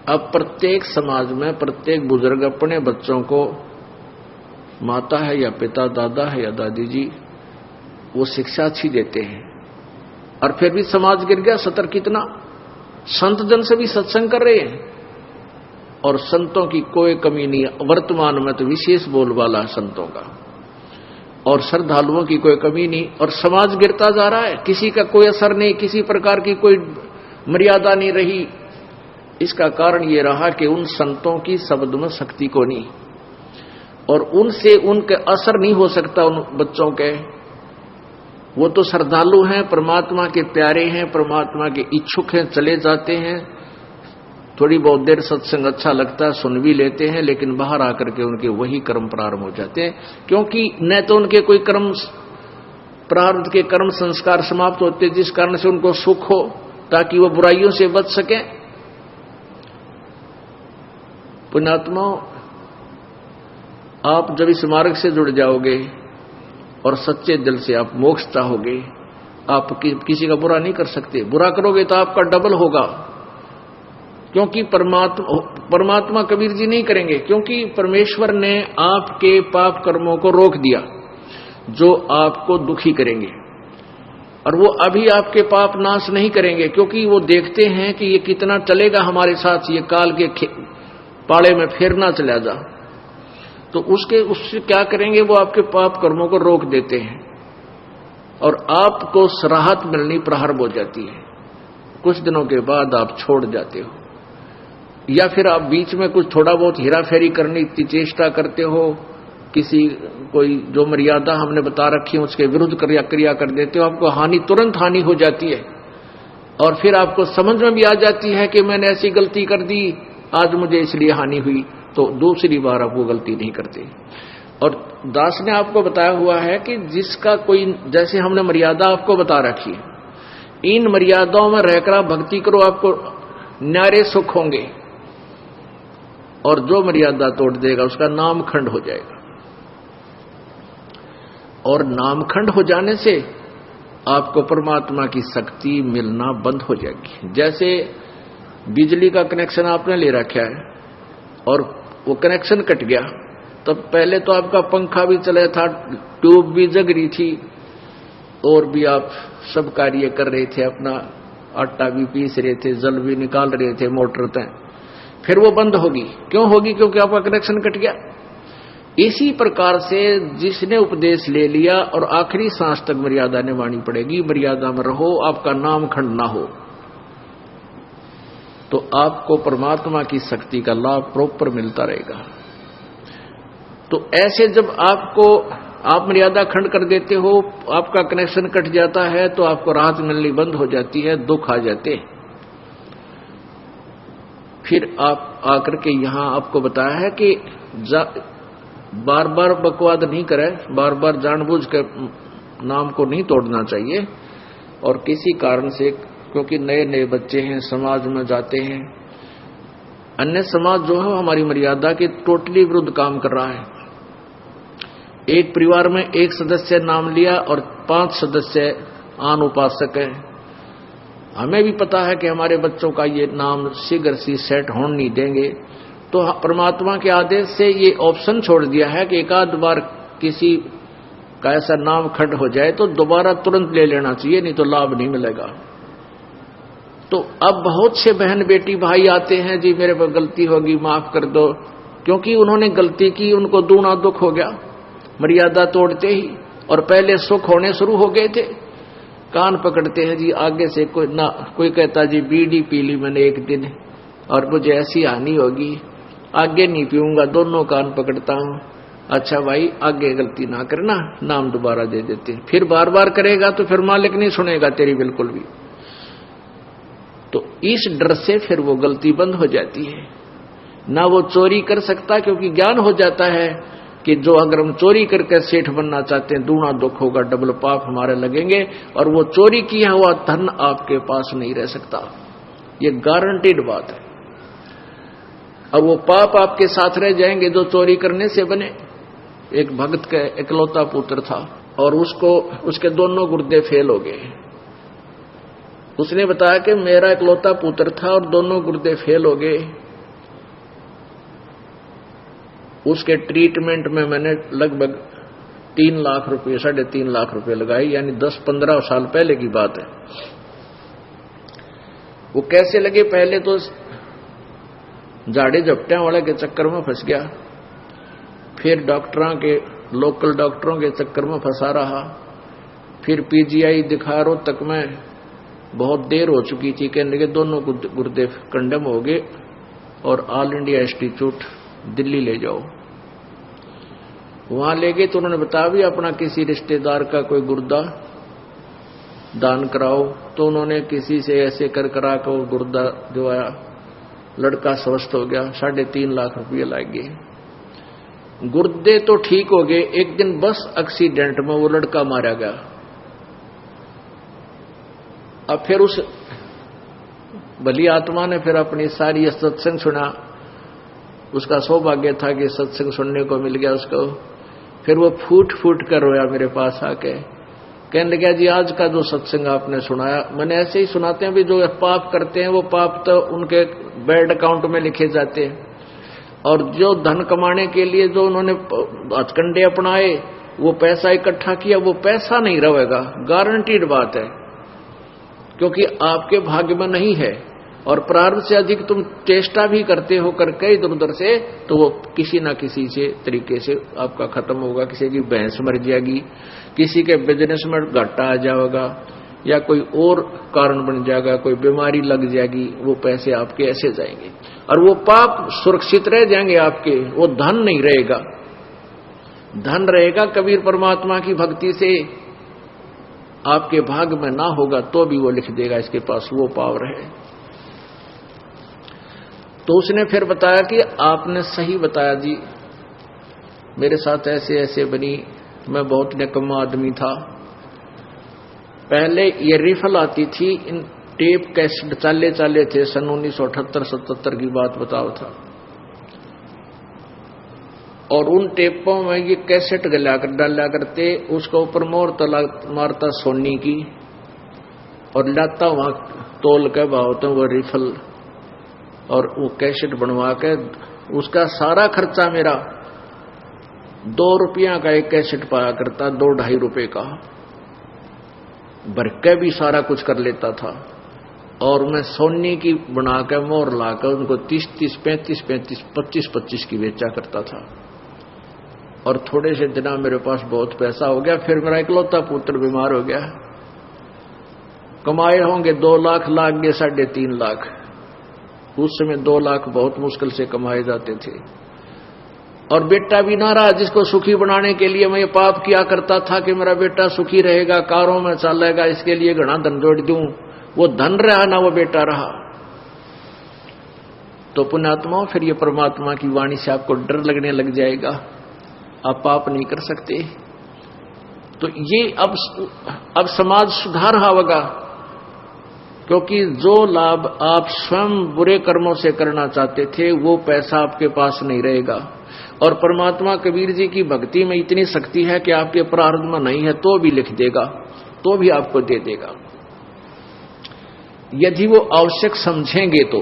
अब प्रत्येक समाज में प्रत्येक बुजुर्ग अपने बच्चों को, माता है या पिता, दादा है या दादी जी, वो शिक्षा अच्छी देते हैं, और फिर भी समाज गिर गया। सतर कितना संत जन से भी सत्संग कर रहे हैं, और संतों की कोई कमी नहीं। वर्तमान में तो विशेष बोलबाला है संतों का, और श्रद्धालुओं की कोई कमी नहीं, और समाज गिरता जा रहा है। किसी का कोई असर नहीं, किसी प्रकार की कोई मर्यादा नहीं रही। इसका कारण ये रहा कि उन संतों की शब्द में शक्ति को नहीं, और उनसे उनके असर नहीं हो सकता उन बच्चों के। वो तो श्रद्धालु हैं, परमात्मा के प्यारे हैं, परमात्मा के इच्छुक हैं, चले जाते हैं, थोड़ी बहुत देर सत्संग अच्छा लगता है, सुन भी लेते हैं, लेकिन बाहर आकर के उनके वही कर्म प्रारंभ हो जाते हैं। क्योंकि न तो उनके कोई कर्म, प्रारब्ध के कर्म संस्कार समाप्त होते जिस कारण से उनको सुख हो, ताकि वो बुराइयों से बच सके। पुण्यात्मा, आप जब इस मार्ग से जुड़ जाओगे और सच्चे दिल से आप मोक्ष चाहोगे, आप किसी का बुरा नहीं कर सकते। बुरा करोगे तो आपका डबल होगा, क्योंकि परमात्मा कबीर जी नहीं करेंगे, क्योंकि परमेश्वर ने आपके पाप कर्मों को रोक दिया जो आपको दुखी करेंगे, और वो अभी आपके पाप नाश नहीं करेंगे, क्योंकि वो देखते हैं कि ये कितना चलेगा हमारे साथ, ये काल के पाले में फिर ना चला जा। तो उससे क्या करेंगे, वो आपके पाप कर्मों को रोक देते हैं, और आपको राहत मिलनी प्रारंभ हो जाती है। कुछ दिनों के बाद आप छोड़ जाते हो, या फिर आप बीच में कुछ थोड़ा बहुत हेरा फेरी करने की चेष्टा करते हो, किसी कोई जो मर्यादा हमने बता रखी है उसके विरुद्ध क्रिया कर देते हो, आपको हानि, तुरंत हानि हो जाती है, और फिर आपको समझ में भी आ जाती है कि मैंने ऐसी गलती कर दी, आज मुझे इसलिए हानि हुई, तो दूसरी बार आप वो गलती नहीं करते। और दास ने आपको बताया हुआ है कि जिसका कोई, जैसे हमने मर्यादा आपको बता रखी है, इन मर्यादाओं में रहकर आप भक्ति करो, आपको न्यारे सुख होंगे, और जो मर्यादा तोड़ देगा उसका नामखंड हो जाएगा, और नामखंड हो जाने से आपको परमात्मा की शक्ति मिलना बंद हो जाएगी। जैसे बिजली का कनेक्शन आपने ले रखा है और वो कनेक्शन कट गया, तब पहले तो आपका पंखा भी चला था, ट्यूब भी जग रही थी, और भी आप सब कार्य कर रहे थे, अपना आटा भी पीस रहे थे, जल भी निकाल रहे थे मोटर तक, फिर वो बंद होगी। क्यों होगी? क्योंकि आपका कनेक्शन कट गया। इसी प्रकार से जिसने उपदेश ले लिया और आखिरी सांस तक मर्यादा निभानी पड़ेगी, मर्यादा में रहो, आपका नाम खंड ना हो, तो आपको परमात्मा की शक्ति का लाभ प्रॉपर मिलता रहेगा। तो ऐसे जब आप मर्यादा खंड कर देते हो, आपका कनेक्शन कट जाता है, तो आपको राहत मिलनी बंद हो जाती है, दुख आ जाते। फिर आप आकर के यहां आपको बताया है कि बार बार बकवाद नहीं करें, बार बार जानबूझ कर नाम को नहीं तोड़ना चाहिए, और किसी कारण से, क्योंकि नए नए बच्चे हैं, समाज में जाते हैं, अन्य समाज जो है हमारी मर्यादा के टोटली विरुद्ध काम कर रहा है। एक परिवार में एक सदस्य नाम लिया और 5 सदस्य आन उपासक हैं। हमें भी पता है कि हमारे बच्चों का ये नाम शीघ्र सी सेट होने नहीं देंगे, तो परमात्मा के आदेश से ये ऑप्शन छोड़ दिया है कि एक आध बार किसी का ऐसा नाम खंड हो जाए तो दोबारा तुरंत ले लेना चाहिए, नहीं तो लाभ नहीं मिलेगा। तो अब बहुत से बहन बेटी भाई आते हैं, जी मेरे पर गलती होगी, माफ कर दो, क्योंकि उन्होंने गलती की, उनको दूना दुख हो गया मर्यादा तोड़ते ही, और पहले सुख होने शुरू हो गए थे। कान पकड़ते हैं जी, आगे से कोई कहता जी बीड़ी पी ली मैंने एक दिन और मुझे ऐसी हानि होगी, आगे नहीं पीऊंगा, दोनों कान पकड़ता हूं। अच्छा भाई, आगे गलती ना करना, नाम दोबारा दे देते। फिर बार बार करेगा तो फिर मालिक नहीं सुनेगा तेरी बिल्कुल भी। तो इस डर से फिर वो गलती बंद हो जाती है, ना वो चोरी कर सकता, क्योंकि ज्ञान हो जाता है कि जो अगर हम चोरी करके सेठ बनना चाहते हैं, दूना दुख होगा, डबल पाप हमारे लगेंगे, और वो चोरी किया हुआ धन आपके पास नहीं रह सकता, ये गारंटीड बात है। अब वो पाप आपके साथ रह जाएंगे जो चोरी करने से बने। एक भक्त का इकलौता पुत्र था और उसके दोनों गुर्दे फेल हो गए। उसने बताया कि मेरा इकलौता पुत्र था और दोनों गुर्दे फेल हो गए, उसके ट्रीटमेंट में मैंने लगभग 3 लाख रुपए 3.5 लाख रुपए लगाए, यानी 10-15 साल पहले की बात है। वो कैसे लगे? पहले तो झाड़े झपटियां वाले के चक्कर में फंस गया, फिर लोकल डॉक्टरों के चक्कर में फंसा रहा, फिर पीजीआई दिखा रोहतक में बहुत देर हो चुकी थी, कहने के दोनों गुर्दे कंडम हो गए और ऑल इंडिया इंस्टीट्यूट दिल्ली ले जाओ। वहां ले गए तो उन्होंने बताया भी अपना किसी रिश्तेदार का कोई गुर्दा दान कराओ, तो उन्होंने किसी से ऐसे कर करा कर वो गुर्दा दिवाया, लड़का स्वस्थ हो गया। 3.5 लाख रुपये लग गए। गुर्दे तो ठीक हो गए, एक दिन बस एक्सीडेंट में वो लड़का मारा गया। अब फिर उस भली आत्मा ने फिर अपनी सारी सत्संग सुना, उसका सौभाग्य था कि सत्संग सुनने को मिल गया उसको। फिर वो फूट फूट कर रोया मेरे पास आके, कहने लगा जी आज का जो सत्संग आपने सुनाया, मैंने ऐसे ही सुनाते हैं भी जो पाप करते हैं वो पाप तो उनके बैड अकाउंट में लिखे जाते हैं, और जो धन कमाने के लिए जो उन्होंने हथकंडे अपनाए, वो पैसा इकट्ठा किया, वो पैसा नहीं रहेगा, गारंटीड बात है, क्योंकि आपके भाग्य में नहीं है। और प्रारब्ध से अधिक तुम चेष्टा भी करते हो करके इधर उधर से, तो वो किसी ना किसी से तरीके से आपका खत्म होगा। किसी की भैंस मर जाएगी, किसी के बिजनेस में घाटा आ जाएगा, या कोई और कारण बन जाएगा, कोई बीमारी लग जाएगी, वो पैसे आपके ऐसे जाएंगे और वो पाप सुरक्षित रह जाएंगे आपके, वो धन नहीं रहेगा। धन रहेगा कबीर परमात्मा की भक्ति से, आपके भाग में ना होगा तो भी वो लिख देगा इसके पास वो पावर है। तो उसने फिर बताया कि आपने सही बताया जी, मेरे साथ ऐसे ऐसे बनी, मैं बहुत निकम्मा आदमी था। पहले ये रिफल आती थी, इन टेप कैसेट चाले थे, सन 1978-77 की बात बताओ था, और उन टेपों में ये कैसेट डाला करते, उसके ऊपर मोहर मारता सोनी की और लाता वहां तोल के भाव तो वो रिफल, और वो कैसेट बनवा के उसका सारा खर्चा मेरा 2 रुपया का एक कैसेट पाया करता, 2-2.5 रुपए का भर के भी सारा कुछ कर लेता था। और मैं सोनी की बना के मोहर लाकर उनको 30-30, 35-35, 25-25 की बेचा करता था। और थोड़े से दिना मेरे पास बहुत पैसा हो गया। फिर मेरा इकलौता पुत्र बीमार हो गया, कमाए होंगे 2 लाख, लाग गए 3.5 लाख। उस समय 2 लाख बहुत मुश्किल से कमाए जाते थे। और बेटा भी ना रहा, जिसको सुखी बनाने के लिए मैं ये पाप किया करता था कि मेरा बेटा सुखी रहेगा, कारों में चलेगा, इसके लिए घना धन जोड़ दूं, वो धन रहा ना वो बेटा रहा। तो पुण्यात्माओं, फिर ये परमात्मा की वाणी से आपको डर लगने लग जाएगा, आप पाप नहीं कर सकते। तो ये अब समाज सुधार होगा, क्योंकि जो लाभ आप स्वयं बुरे कर्मों से करना चाहते थे वो पैसा आपके पास नहीं रहेगा। और परमात्मा कबीर जी की भक्ति में इतनी शक्ति है कि आपके प्रारब्ध में नहीं है तो भी लिख देगा, तो भी आपको दे देगा, यदि वो आवश्यक समझेंगे तो।